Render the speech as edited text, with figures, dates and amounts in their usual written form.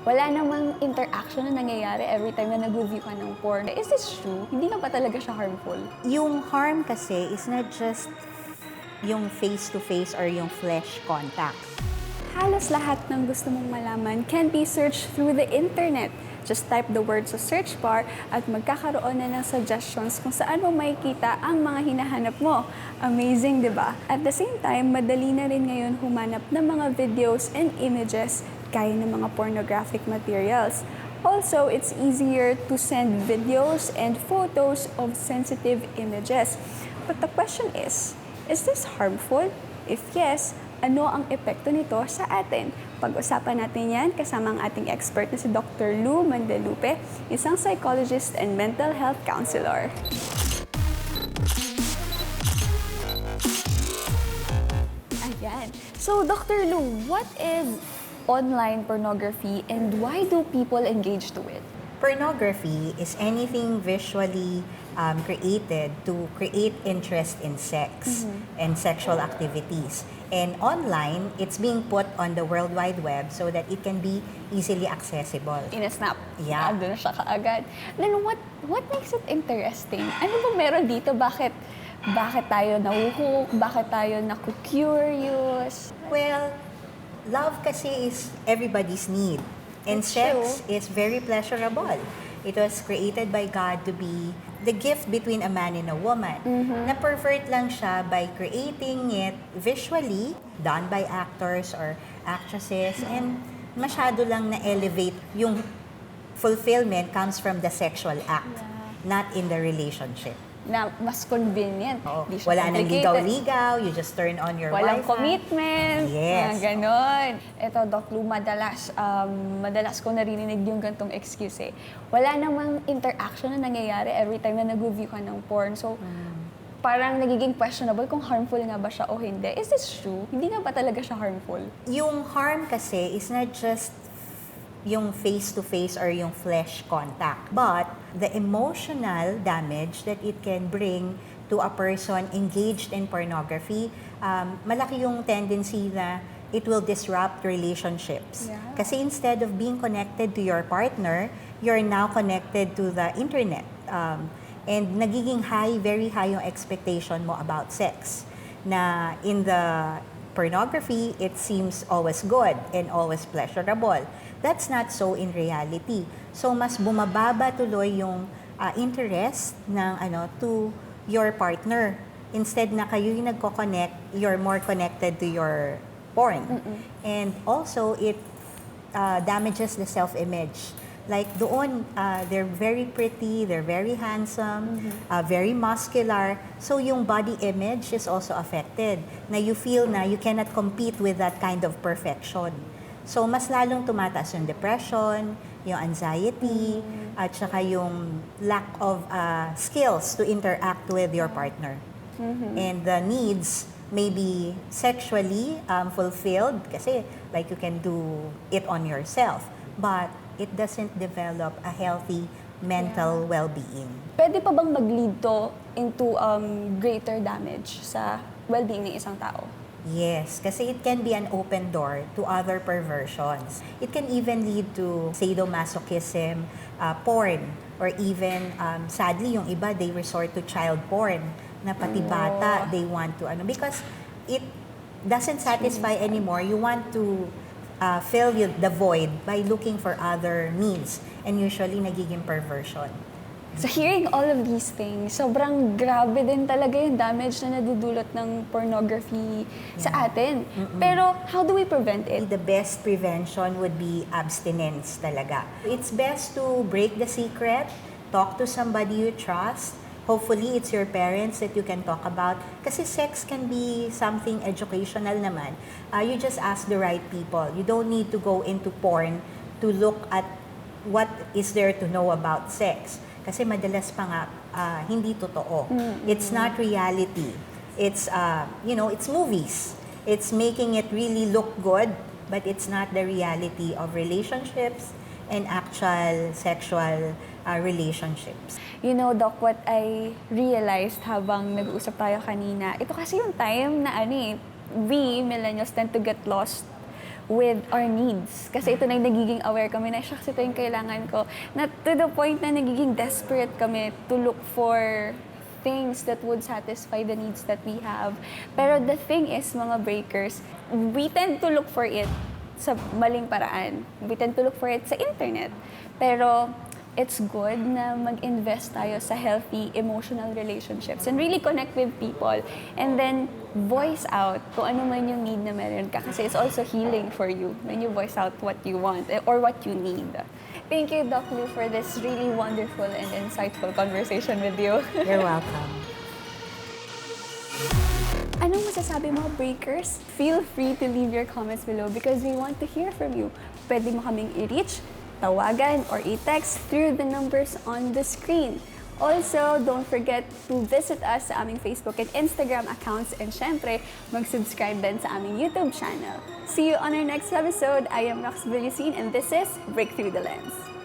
wala namang interaction na nangyayari every time na nag-review ka ng porn. Is this true? Hindi na ba talaga siya harmful? Yung harm kasi is not just yung face-to-face or yung flesh contact. Halos lahat ng gusto mong malaman can be searched through the internet. Just type the word sa search bar at magkakaroon na ng suggestions kung saan mo makikita ang mga hinahanap mo. Amazing, di ba? At the same time, madali na rin ngayon humanap ng mga videos and images gaya ng mga pornographic materials. Also, it's easier to send videos and photos of sensitive images. But the question is this harmful? If yes, ano ang epekto nito sa atin? Pag-usapan natin yan kasama ang ating expert na si Dr. Lou Mandalupe, isang psychologist and mental health counselor. Ayan. So, Dr. Lou, what is online pornography and why do people engage to it? Pornography is anything visually created to create interest in sex and sexual activities. And online, it's being put on the World Wide Web so that it can be easily accessible. In a snap. Yeah. Doon na siya kaagad. Then what makes it interesting? Ano ba meron dito? Bakit tayo nahuhook? Bakit tayo nacu-curious? Well, love kasi is everybody's need. And That's sex true. is very pleasurable. It was created by God to be the gift between a man and a woman. Na-pervert lang siya by creating it visually, done by actors or actresses, and masyado lang na-elevate yung fulfillment comes from the sexual act, not in the relationship. Na mas convenient. Oo. Di siya Wala nang complicated. ligaw-ligaw, you just turn on your Walang Wi-Fi. commitment. Yes. Ganon. Ito, Doc Lou, madalas ko narinig yung gantong excuse eh. Wala namang interaction na nangyayari every time na nag-review ka ng porn. So, parang nagiging questionable kung harmful nga ba siya o hindi. Is this true? Hindi nga ba talaga siya harmful? Yung harm kasi is not just yung face-to-face or yung flesh contact, but the emotional damage that it can bring to a person engaged in pornography, malaki yung tendency na it will disrupt relationships. Yeah. Kasi instead of being connected to your partner, you're now connected to the internet. And nagiging very high yung expectation mo about sex. Na in the pornography, it seems always good and always pleasurable. That's not so in reality. So mas bumababa tuloy yung interest ng to your partner. Instead na kayo yung nagko-connect, you're more connected to your porn. And also it damages the self-image. Like doon, they're very pretty, they're very handsome, very muscular. So yung body image is also affected. Na you feel na you cannot compete with that kind of perfection. So mas lalong tumataas yung depression, yung anxiety, at saka yung lack of skills to interact with your partner. And the needs may be sexually fulfilled kasi like you can do it on yourself. But it doesn't develop a healthy mental well-being. Pwede pa bang mag-lead to into greater damage sa well-being ng isang tao? Yes, kasi it can be an open door to other perversions. It can even lead to sadomasochism, porn, or even, sadly, yung iba, they resort to child porn, na pati bata, they want to, because it doesn't satisfy anymore. You want to fill the void by looking for other means, and usually nagiging perversion. So hearing all of these things, sobrang grabe din talaga yung damage na nadudulot ng pornography sa atin. Pero how do we prevent it? The best prevention would be abstinence talaga. It's best to break the secret, talk to somebody you trust. Hopefully, it's your parents that you can talk about. Kasi sex can be something educational naman. You just ask the right people. You don't need to go into porn to look at what is there to know about sex. Kasi madalas pa nga, hindi totoo. It's not reality. It's, it's movies. It's making it really look good, but it's not the reality of relationships and actual sexual relationships. You know, Doc, what I realized habang nag-uusap tayo kanina, ito kasi yung time na we, millennials, tend to get lost with our needs. Kasi ito na yung nagiging aware kami na, shucks, ito yung kailangan ko. Na to the point na nagiging desperate kami to look for things that would satisfy the needs that we have. Pero the thing is, mga breakers, we tend to look for it sa maling paraan. We tend to look for it sa internet. Pero it's good na mag-invest tayo sa healthy emotional relationships and really connect with people and then voice out kung ano man yung need na meron ka kasi it's also healing for you when you voice out what you want or what you need. Thank you, Doc Lou, for this really wonderful and insightful conversation with you. You're welcome. Anong masasabi mo, breakers? Feel free to leave your comments below because we want to hear from you. Pwede mo kaming i-reach, tawagan, or i-text through the numbers on the screen. Also, don't forget to visit us sa aming Facebook and Instagram accounts and syempre, mag-subscribe din sa aming YouTube channel. See you on our next episode. I am Rox Villusin and this is Breakthrough the Lens.